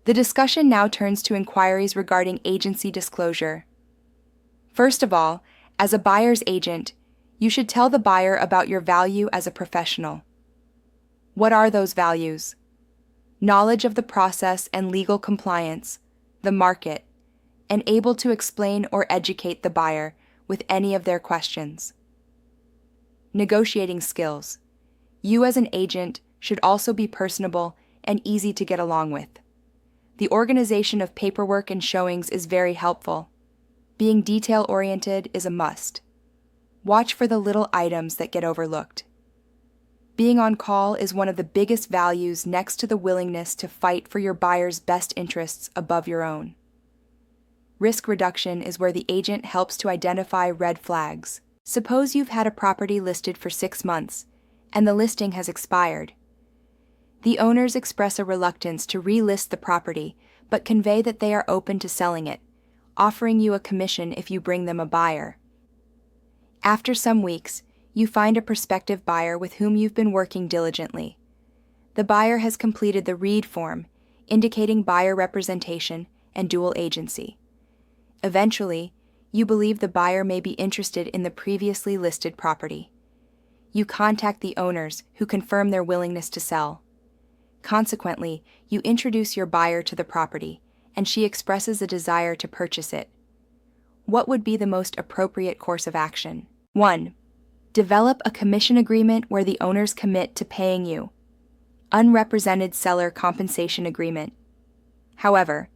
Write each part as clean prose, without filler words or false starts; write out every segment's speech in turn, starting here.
The discussion now turns to inquiries regarding agency disclosure. First of all, as a buyer's agent, you should tell the buyer about your value as a professional. What are those values? Knowledge of the process and legal compliance, the market, and able to explain or educate the buyer with any of their questions. Negotiating skills. You as an agent should also be personable and easy to get along with. The organization of paperwork and showings is very helpful. Being detail-oriented is a must. Watch for the little items that get overlooked. Being on call is one of the biggest values next to the willingness to fight for your buyer's best interests above your own. Risk reduction is where the agent helps to identify red flags. Suppose you've had a property listed for 6 months, and the listing has expired. The owners express a reluctance to relist the property, but convey that they are open to selling it, offering you a commission if you bring them a buyer. After some weeks, you find a prospective buyer with whom you've been working diligently. The buyer has completed the READ form, indicating buyer representation and dual agency. Eventually, you believe the buyer may be interested in the previously listed property. You contact the owners, who confirm their willingness to sell. Consequently, you introduce your buyer to the property, and she expresses a desire to purchase it. What would be the most appropriate course of action? 1. Develop a commission agreement where the owners commit to paying you. Unrepresented seller compensation agreement. However,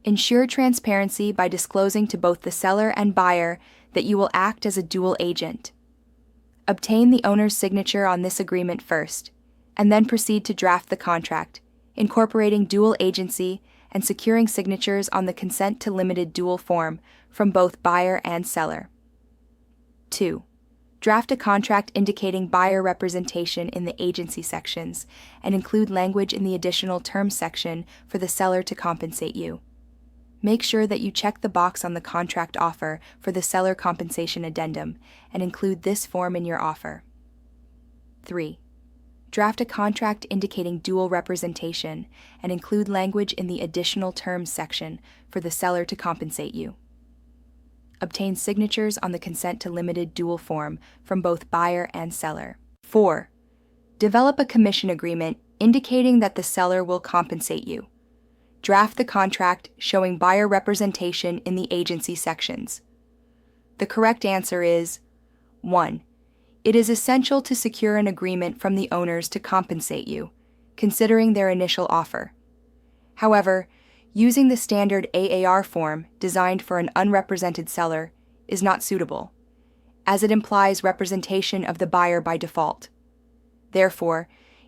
ensure transparency by disclosing to both the seller and buyer that you will act as a dual agent. Obtain the owner's signature on this agreement first, and then proceed to draft the contract, incorporating dual agency and securing signatures on the consent to limited dual form from both buyer and seller. 2. Draft a contract indicating buyer representation in the agency sections and include language in the additional terms section for the seller to compensate you. Make sure that you check the box on the contract offer for the seller compensation addendum and include this form in your offer. 3. Draft a contract indicating dual representation and include language in the additional terms section for the seller to compensate you. Obtain signatures on the consent to limited dual form from both buyer and seller. 4. Develop a commission agreement indicating that the seller will compensate you. Draft the contract showing buyer representation in the agency sections. The correct answer is 1. It is essential to secure an agreement from the owners to compensate you, considering their initial offer. However, using the standard AAR form designed for an unrepresented seller is not suitable, as it implies representation of the buyer by default. Therefore,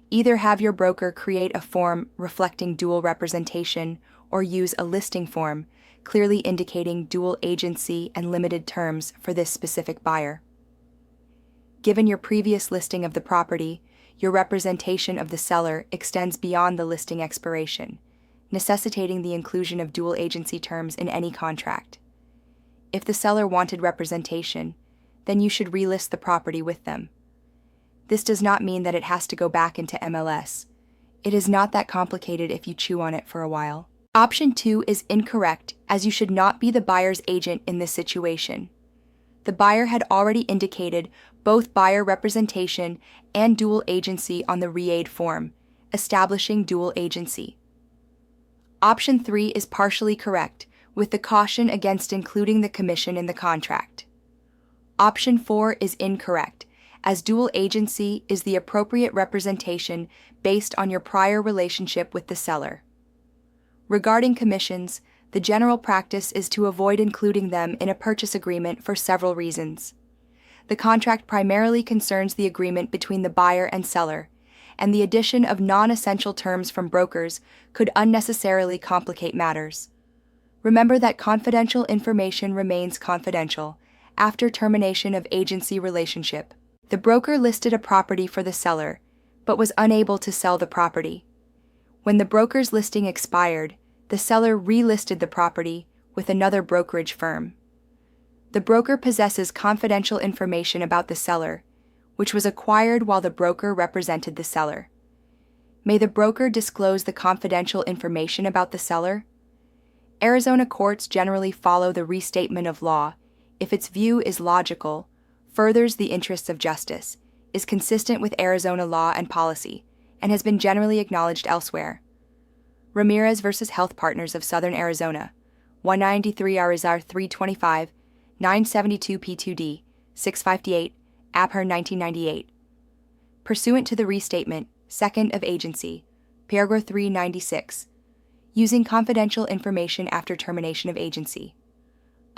either have your broker create a form reflecting dual representation or use a listing form clearly indicating dual agency and limited terms for this specific buyer. Given your previous listing of the property, your representation of the seller extends beyond the listing expiration, necessitating the inclusion of dual agency terms in any contract. If the seller wanted representation, then you should relist the property with them. This does not mean that it has to go back into MLS. It is not that complicated if you chew on it for a while. Option 2 is incorrect, as you should not be the buyer's agent in this situation. The buyer had already indicated both buyer representation and dual agency on the READ form, establishing dual agency. Option 3 is partially correct, with the caution against including the commission in the contract. Option 4 is incorrect, as dual agency is the appropriate representation based on your prior relationship with the seller. Regarding commissions, the general practice is to avoid including them in a purchase agreement for several reasons. The contract primarily concerns the agreement between the buyer and seller, and the addition of non-essential terms from brokers could unnecessarily complicate matters. Remember that confidential information remains confidential after termination of agency relationship. The broker listed a property for the seller, but was unable to sell the property. When the broker's listing expired, the seller relisted the property with another brokerage firm. The broker possesses confidential information about the seller, which was acquired while the broker represented the seller. May the broker disclose the confidential information about the seller? Arizona courts generally follow the restatement of law if its view is logical, furthers the interests of justice, is consistent with Arizona law and policy, and has been generally acknowledged elsewhere. Ramirez v. Health Partners of Southern Arizona, 193 RSR 325, 972 P2D, 658, Abher 1998. Pursuant to the restatement, second of agency, paragraph 396, using confidential information after termination of agency.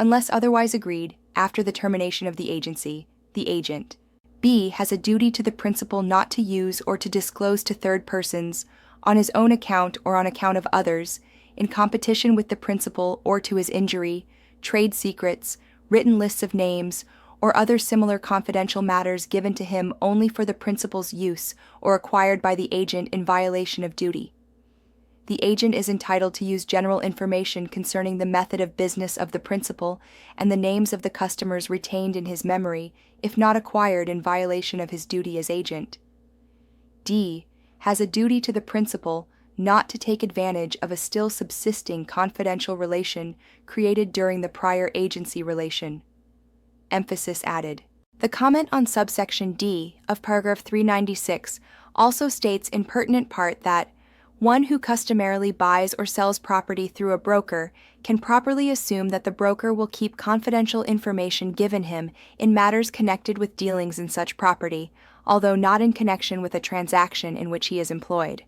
Unless otherwise agreed, after the termination of the agency, the agent, B, has a duty to the principal not to use or to disclose to third persons, on his own account or on account of others, in competition with the principal or to his injury, trade secrets, written lists of names, or other similar confidential matters given to him only for the principal's use or acquired by the agent in violation of duty. The agent is entitled to use general information concerning the method of business of the principal and the names of the customers retained in his memory, if not acquired in violation of his duty as agent. D, has a duty to the principal not to take advantage of a still subsisting confidential relation created during the prior agency relation. Emphasis added. The comment on subsection D of paragraph 396 also states in pertinent part that one who customarily buys or sells property through a broker can properly assume that the broker will keep confidential information given him in matters connected with dealings in such property, although not in connection with a transaction in which he is employed.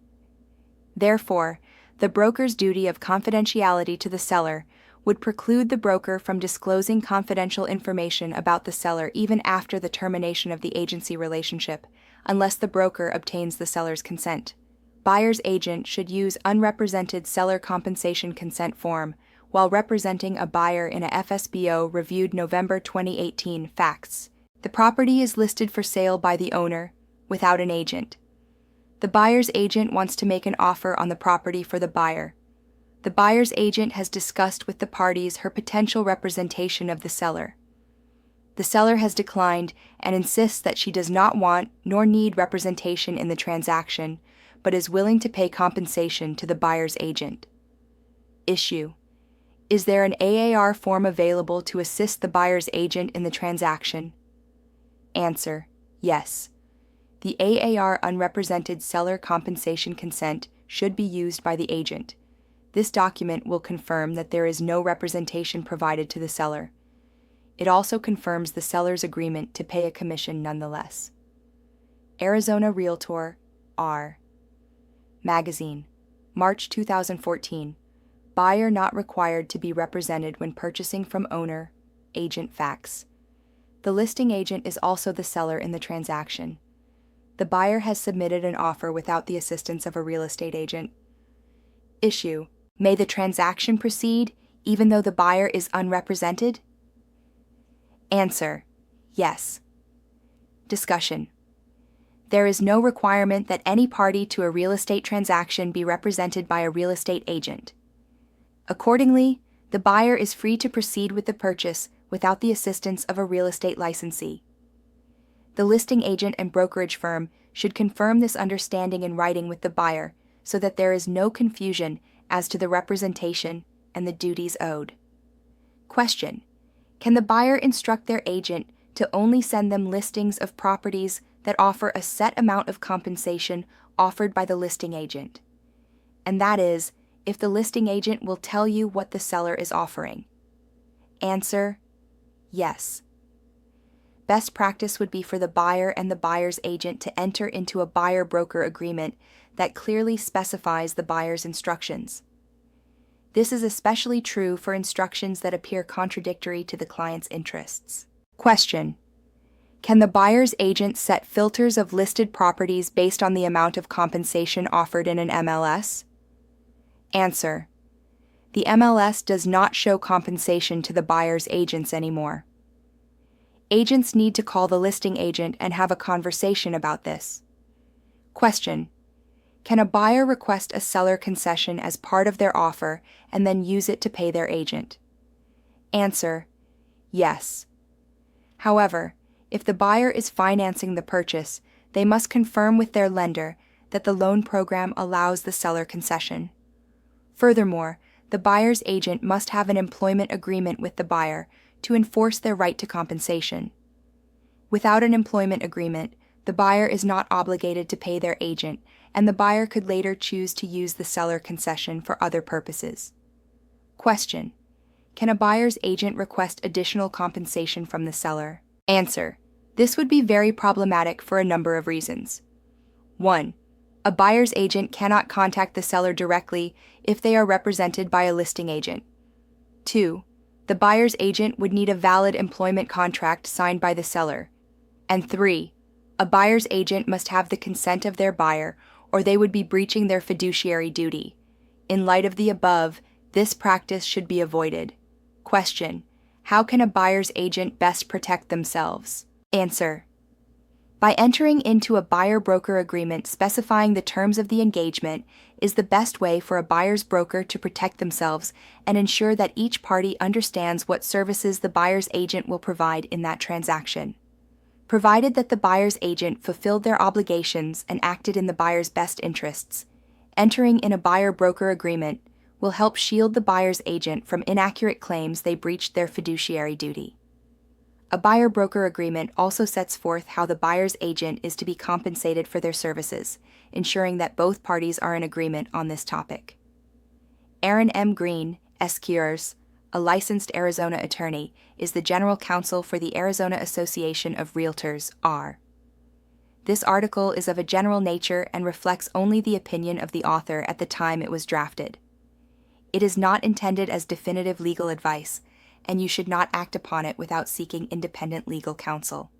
Therefore, the broker's duty of confidentiality to the seller would preclude the broker from disclosing confidential information about the seller even after the termination of the agency relationship, unless the broker obtains the seller's consent. Buyer's agent should use unrepresented seller compensation consent form while representing a buyer in a FSBO reviewed November 2018 facts. The property is listed for sale by the owner, without an agent. The buyer's agent wants to make an offer on the property for the buyer. The buyer's agent has discussed with the parties her potential representation of the seller. The seller has declined and insists that she does not want nor need representation in the transaction, but is willing to pay compensation to the buyer's agent. Issue: is there an AAR form available to assist the buyer's agent in the transaction? Answer: yes. The AAR unrepresented seller compensation consent should be used by the agent. This document will confirm that there is no representation provided to the seller. It also confirms the seller's agreement to pay a commission nonetheless. Arizona Realtor, R. Magazine, March 2014. Buyer not required to be represented when purchasing from owner, agent facts. The listing agent is also the seller in the transaction. The buyer has submitted an offer without the assistance of a real estate agent. Issue: may the transaction proceed even though the buyer is unrepresented? Answer: yes. Discussion: there is no requirement that any party to a real estate transaction be represented by a real estate agent. Accordingly, the buyer is free to proceed with the purchase without the assistance of a real estate licensee. The listing agent and brokerage firm should confirm this understanding in writing with the buyer so that there is no confusion as to the representation and the duties owed. Question: can the buyer instruct their agent to only send them listings of properties that offer a set amount of compensation offered by the listing agent? And that is, if the listing agent will tell you what the seller is offering. Answer: yes. Best practice would be for the buyer and the buyer's agent to enter into a buyer-broker agreement that clearly specifies the buyer's instructions. This is especially true for instructions that appear contradictory to the client's interests. Question: can the buyer's agent set filters of listed properties based on the amount of compensation offered in an MLS? Answer: the MLS does not show compensation to the buyer's agents anymore. Agents need to call the listing agent and have a conversation about this. Question: can a buyer request a seller concession as part of their offer and then use it to pay their agent? Answer: yes. However, if the buyer is financing the purchase, they must confirm with their lender that the loan program allows the seller concession. Furthermore, the buyer's agent must have an employment agreement with the buyer to enforce their right to compensation. Without an employment agreement, the buyer is not obligated to pay their agent, and the buyer could later choose to use the seller concession for other purposes. Question: can a buyer's agent request additional compensation from the seller? Answer: this would be very problematic for a number of reasons. 1. A buyer's agent cannot contact the seller directly if they are represented by a listing agent. 2. The buyer's agent would need a valid employment contract signed by the seller. And 3. A buyer's agent must have the consent of their buyer, or they would be breaching their fiduciary duty. In light of the above, this practice should be avoided. Question: how can a buyer's agent best protect themselves? Answer: by entering into a buyer-broker agreement specifying the terms of the engagement is the best way for a buyer's broker to protect themselves and ensure that each party understands what services the buyer's agent will provide in that transaction. Provided that the buyer's agent fulfilled their obligations and acted in the buyer's best interests, entering in a buyer-broker agreement will help shield the buyer's agent from inaccurate claims they breached their fiduciary duty. A buyer-broker agreement also sets forth how the buyer's agent is to be compensated for their services, ensuring that both parties are in agreement on this topic. Aaron M. Green, SQRs, a licensed Arizona attorney, is the general counsel for the Arizona Association of Realtors, AR. This article is of a general nature and reflects only the opinion of the author at the time it was drafted. It is not intended as definitive legal advice, and you should not act upon it without seeking independent legal counsel.